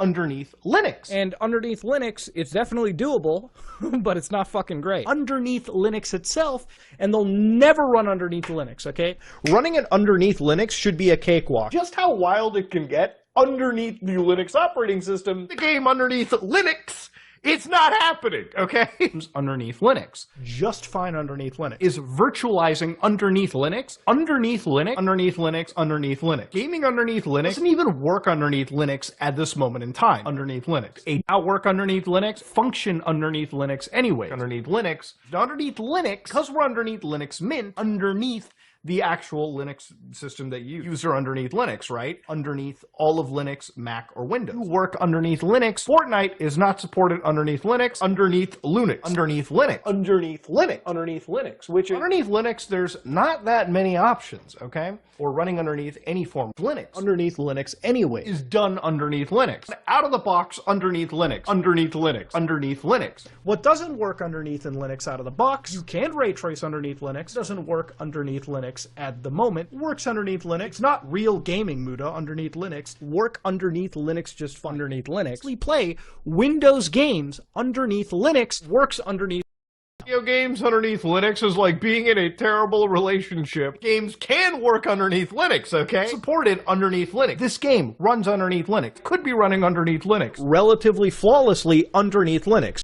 underneath Linux. And underneath Linux, it's definitely doable, but it's not fucking great. Underneath Linux itself, and they'll never run underneath Linux, okay? Running it underneath Linux should be a cakewalk. Just how wild it can get underneath the Linux operating system, the game underneath Linux, it's not happening, okay? Underneath Linux. Just fine underneath Linux. Is virtualizing underneath Linux? Underneath Linux? Underneath Linux, underneath Linux. Gaming underneath Linux doesn't even work underneath Linux at this moment in time. Underneath Linux. A work underneath Linux, function underneath Linux anyway. Underneath Linux. Underneath Linux, because we're underneath Linux Mint, underneath the actual Linux system that you use are underneath Linux, right? Underneath all of Linux, Mac, or Windows. You work underneath Linux. Fortnite is not supported underneath Linux. Underneath Linux. Underneath Linux. Underneath Linux. Underneath Linux. Which is underneath Linux, there's not that many options, okay? Or running underneath any form of Linux. Underneath Linux anyway is done underneath Linux. Out of the box, underneath Linux. Underneath Linux. Underneath Linux. What doesn't work underneath in Linux out of the box, you can't ray trace underneath Linux, doesn't work underneath Linux at the moment, works underneath Linux. It's not real gaming, Muda, underneath Linux. Work underneath Linux just fine. Underneath Linux. We play Windows games underneath Linux, works underneath Video games underneath Linux is like being in a terrible relationship. Games can work underneath Linux, okay? Supported underneath Linux. This game runs underneath Linux. Could be running underneath Linux. relatively flawlessly underneath Linux.